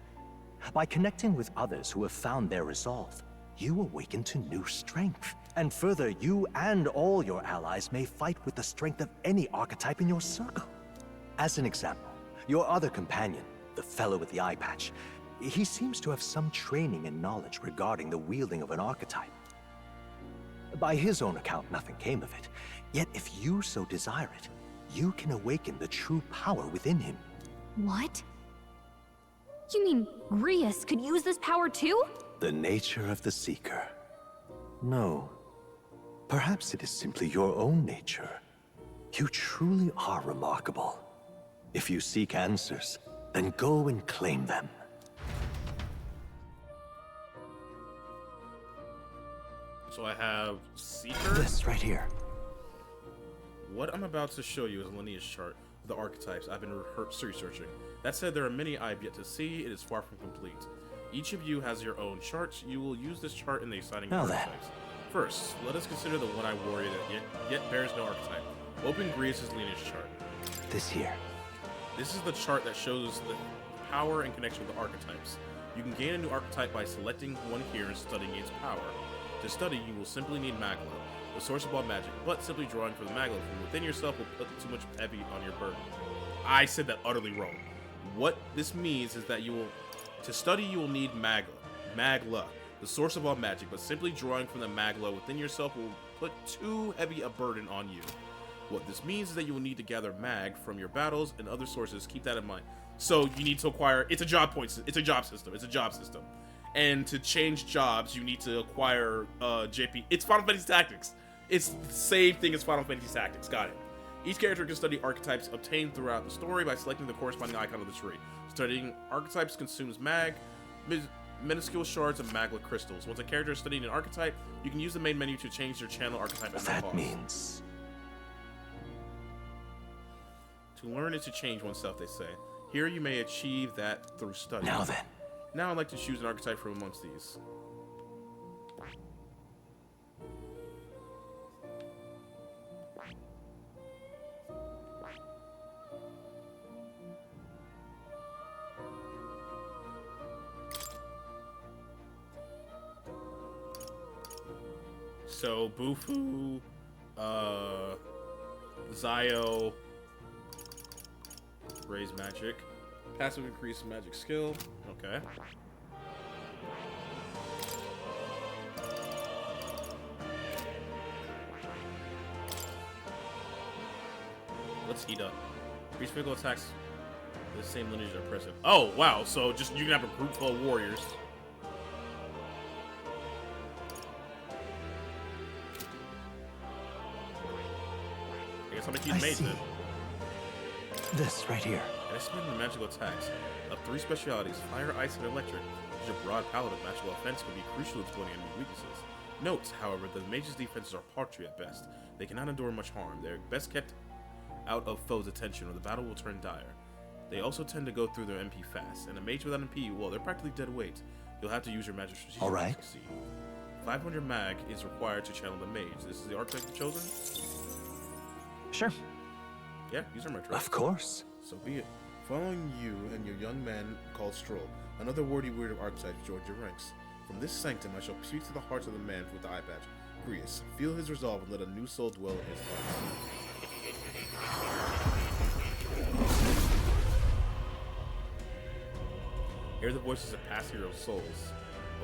By connecting with others who have found their resolve, you awaken to new strength. And further, you and all your allies may fight with the strength of any archetype in your circle. As an example, your other companion, the fellow with the eye patch, he seems to have some training and knowledge regarding the wielding of an archetype. By his own account, nothing came of it. Yet if you so desire it, you can awaken the true power within him. What? You mean Grius could use this power too? The nature of the Seeker. No. Perhaps it is simply your own nature. You truly are remarkable. If you seek answers, then go and claim them. So I have Seeker. This right here. What I'm about to show you is a lineage chart of the archetypes I've been researching. That said, there are many I've yet to see. It is far from complete. Each of you has your own charts. You will use this chart in the exciting archetypes. First, let us consider the one-eyed warrior that yet bears no archetype. Open Grius' lineage chart. This here. This is the chart that shows the power and connection with the archetypes. You can gain a new archetype by selecting one here and studying its power. To study, you will simply need Magla, the source of all magic, but simply drawing from the Magla from within yourself will put too much heavy on your burden. I said that utterly wrong. What this means is that to study you will need Magla, the source of all magic, but simply drawing from the Magla within yourself will put too heavy a burden on you. What this means is that you will need to gather Mag from your battles and other sources. Keep that in mind. So you need to acquire, it's a job system. And to change jobs, you need to acquire JP. It's Final Fantasy Tactics. It's the same thing as Final Fantasy Tactics. Got it. Each character can study archetypes obtained throughout the story by selecting the corresponding icon of the tree. Studying archetypes consumes Mag, minuscule shards of Magla crystals. Once a character is studying an archetype, you can use the main menu to change their channel archetype as That means... To learn is to change oneself, they say. Here you may achieve that through study. Now then, Now I'd like to choose an archetype from amongst these. So, Bufu, Zio, raise magic, passive increase magic skill, okay. Let's heat up. Increase physical attacks with the same lineage are present. Oh, wow, so just you can have a group full of warriors. I see. This right here. And estimating the magical attacks of 3 specialities, fire, ice, and electric, which a broad palette of magical offense can be crucial to exploiting enemy weaknesses. Note, however, that the mage's defenses are paltry at best. They cannot endure much harm. They're best kept out of foes' attention, or the battle will turn dire. They also tend to go through their MP fast, and a mage without MP, well, they're practically dead weight. You'll have to use your magic strategy to succeed. 500 mag is required to channel the mage. This is the archetype you've chosen? Sure. Yeah, these are my traits. Of course. So be it. Following you and your young man called Stroll, another wordy weird of archetypes joined your ranks. From this sanctum I shall speak to the hearts of the man with the eye patch, Grius. Feel his resolve and let a new soul dwell in his heart. Hear the voices of past heroes' souls,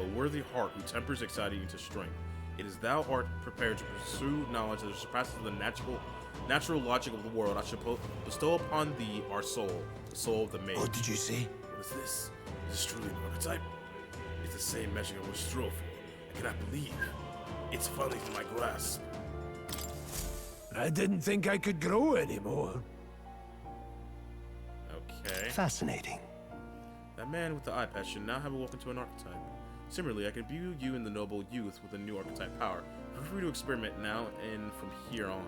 a worthy heart who tempers anxiety into strength. It is thou art prepared to pursue knowledge that surpasses the natural logic of the world. I shall bestow upon thee our soul, the soul of the mage. What did you say? What is this? Is this truly an archetype? It's the same magic I was strove for. I cannot believe. It's finally in my grasp. I didn't think I could grow anymore. Okay. Fascinating. That man with the eye patch should now have a walk into an archetype. Similarly, I can view you in the noble youth with a new archetype power. Feel free to experiment now and from here on.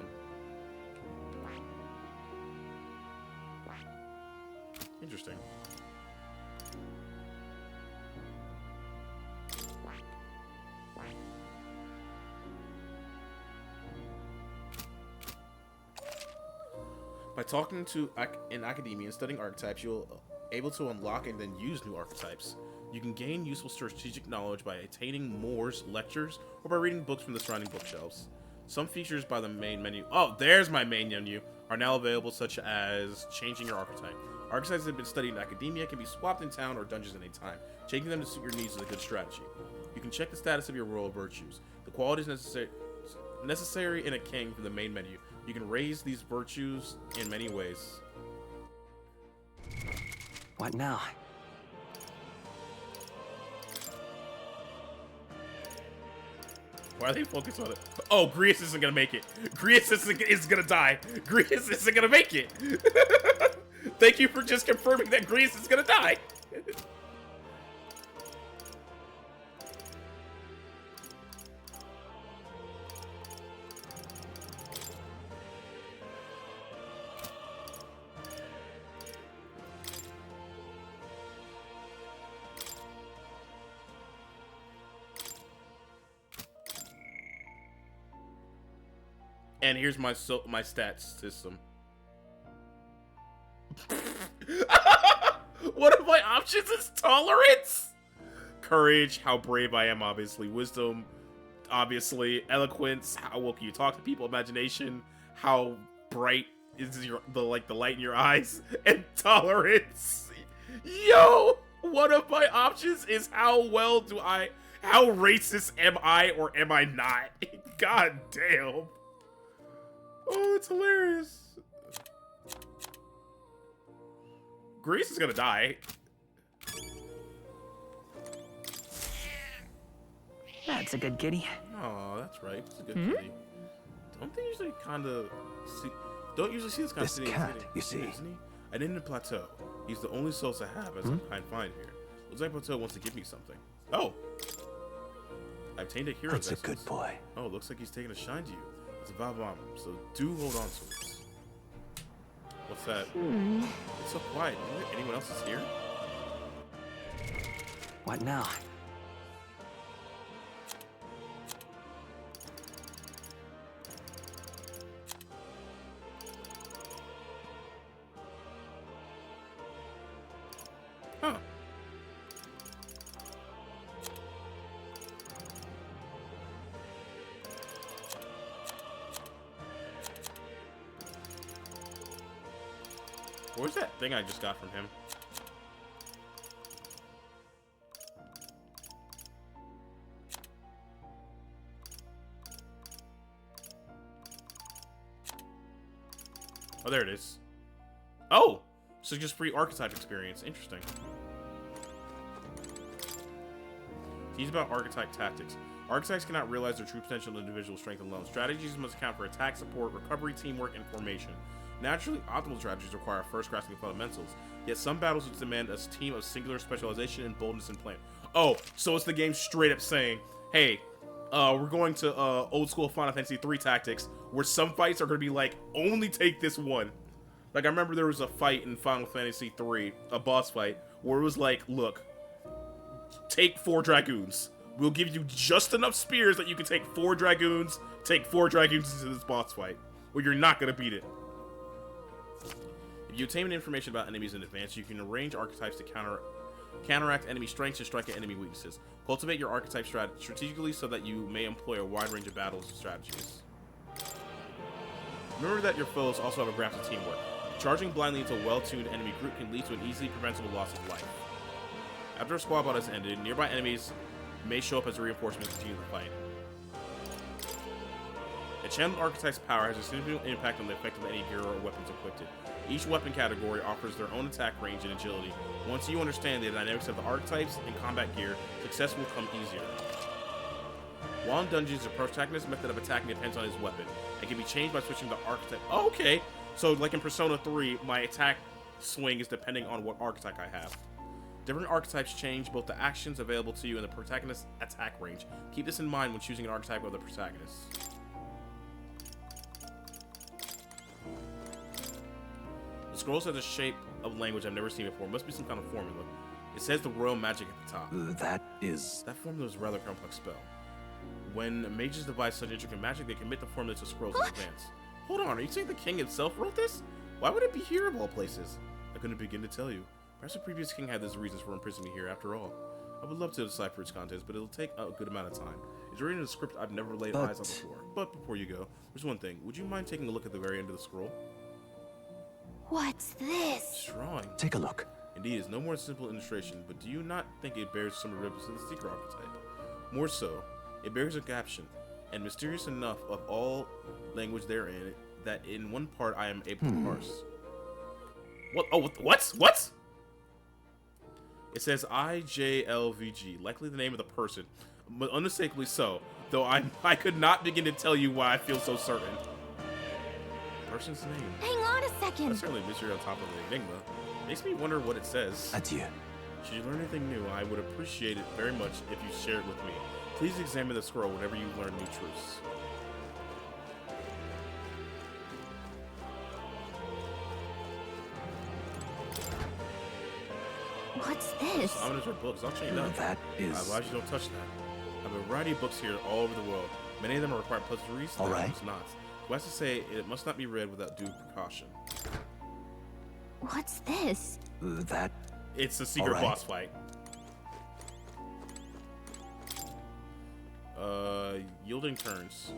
Interesting. By talking to in academia and studying archetypes, you'll able to unlock and then use new archetypes. You can gain useful strategic knowledge by attaining Moore's lectures or by reading books from the surrounding bookshelves. Some features by the main menu, oh, there's my main menu, are now available, such as changing your archetype. Archetypes that have been studied in academia can be swapped in town or dungeons at any time. Changing them to suit your needs is a good strategy. You can check the status of your royal virtues. The qualities necessary in a king from the main menu. You can raise these virtues in many ways. What now? Why are they focused on it? Oh, Grius isn't gonna make it. Grius is gonna die. Grius isn't gonna make it. Thank you for just confirming that Grius is gonna die. And here's my stats system. One of my options is tolerance. Courage, how brave I am, obviously. Wisdom, obviously. Eloquence, how well can you talk to people? Imagination, how bright is the light in your eyes? And tolerance. Yo, one of my options is how racist am I or am I not? God damn. Oh, it's hilarious. Grace is gonna die. That's a good kitty. Oh, that's right. It's a good kitty. Don't they usually don't usually see this kind of city? This cat, you see. Isn't he? I named him Plateau. He's the only source I have as I find here. Looks like Plateau wants to give me something. Oh! I obtained a hero. That's a good boy. Oh, looks like he's taking a shine to you. It's a Valbomb, so do hold on to it. What's that? It's so quiet. Anyone else is here? What now? Huh. Where's that thing I just got from him? Oh, there it is. Oh! So just free archetype experience. Interesting. Teach about archetype tactics. Archetypes cannot realize their true potential and individual strength alone. Strategies must account for attack, support, recovery, teamwork, and formation. Naturally, optimal strategies require first grasping fundamentals, yet some battles would demand a team of singular specialization and boldness and plan. Oh, so it's the game straight up saying, hey, we're going to old school Final Fantasy 3 tactics, where some fights are going to be like, only take this one. Like, I remember there was a fight in Final Fantasy 3, a boss fight, where it was like, look, take 4 Dragoons. We'll give you just enough spears that you can take 4 Dragoons, take 4 Dragoons into this boss fight, or you're not going to beat it. If you obtain information about enemies in advance, you can arrange archetypes to counteract enemy strengths and strike at enemy weaknesses. Cultivate your archetype strategically so that you may employ a wide range of battles and strategies. Remember that your foes also have a grasp of teamwork. Charging blindly into a well-tuned enemy group can lead to an easily preventable loss of life. After a squad battle has ended, nearby enemies may show up as reinforcements to continue the fight. A channeled archetype's power has a significant impact on the effect of any hero or weapons equipped. Each weapon category offers their own attack range and agility. Once you understand the dynamics of the archetypes and combat gear, success will come easier. While in dungeons, the protagonist's method of attacking depends on his weapon. It can be changed by switching the archetype. Oh, okay. So, like in Persona 3, my attack swing is depending on what archetype I have. Different archetypes change both the actions available to you and the protagonist's attack range. Keep this in mind when choosing an archetype of the protagonist. The scrolls have the shape of language I've never seen before. It must be some kind of formula. It says the royal magic at the top. That formula is a rather complex spell. When mages devise such intricate magic, they commit the formula to scrolls in advance. Hold on, are you saying the king himself wrote this? Why would it be here of all places? I couldn't begin to tell you. Perhaps the previous king had his reasons for imprisoning me here after all. I would love to decipher its contents, but it'll take a good amount of time. It's written in a script I've never laid eyes on before. But before you go, there's one thing. Would you mind taking a look at the very end of the scroll? What's this? It's drawing. Take a look. Indeed, it's no more simple illustration, but do you not think it bears some resemblance to the secret archetype? More so, it bears a caption, and mysterious enough of all language therein that in one part I am able to parse. What? Oh, what? It says IJLVG, likely the name of the person, but unmistakably so, though I could not begin to tell you why I feel so certain. Person's name. Hang on a second. That's certainly a mystery on top of the enigma. Makes me wonder what it says. Adieu. Should you learn anything new, I would appreciate it very much if you share it with me. Please examine the scroll whenever you learn new truths. What's this? I'm gonna read books. I'll chain up. That is. I advise you don't touch that. I have a variety of books here all over the world. Many of them are required pleasantries, All right. others not. West to say it must not be read without due precaution. What's this? That. It's the secret right. boss fight. Yielding turns.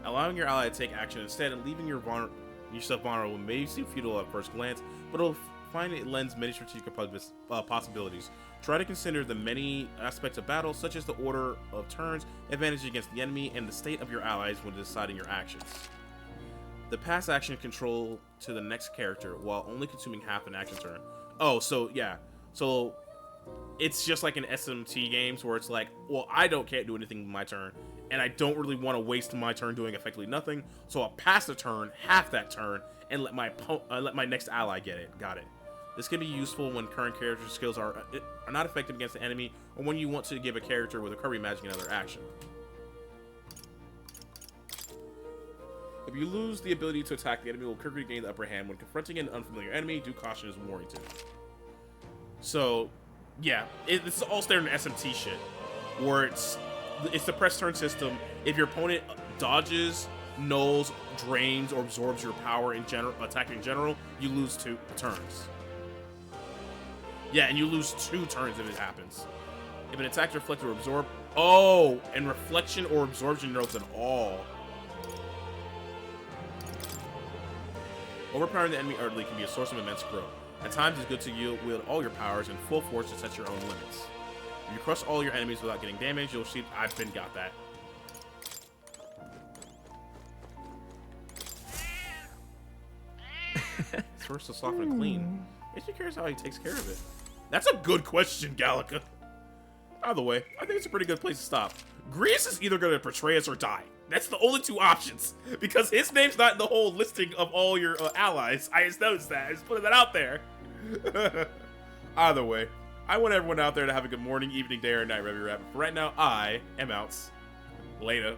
Allowing your ally to take action instead and leaving yourself vulnerable may seem futile at first glance, but it'll find it lends many strategic possibilities. Try to consider the many aspects of battle, such as the order of turns, advantage against the enemy, and the state of your allies when deciding your actions. The pass action control to the next character while only consuming half an action turn. Oh, so yeah. So it's just like in SMT games where it's like, well, can't do anything with my turn, and I don't really want to waste my turn doing effectively nothing, so I'll pass the turn, half that turn, and let my next ally get it. Got it. This can be useful when current character skills are not effective against the enemy, or when you want to give a character with recovery magic another action. If you lose the ability to attack, the enemy will quickly gain the upper hand. When confronting an unfamiliar enemy, due caution is warranted. So, Yeah, it's all standard SMT shit, where it's the press turn system. If your opponent dodges, nulls, drains, or absorbs your power in general, attack in general, you lose 2 turns. Yeah, and you lose 2 turns if it happens. If an attack reflects or absorb, and reflection or absorption nerfs at all. Overpowering the enemy early can be a source of immense growth. At times, it's good to wield all your powers in full force to set your own limits. If you crush all your enemies without getting damage, you'll see I've been got that. It's first to soften and clean. Makes me curious how he takes care of it. That's a good question, Gallica. By the way, I think it's a pretty good place to stop. Grease is either going to betray us or die. That's the only 2 options. Because his name's not in the whole listing of all your allies. I just noticed that. I just putting that out there. Either way, I want everyone out there to have a good morning, evening, day, or night, wherever you're at. But for right now, I am out. Later.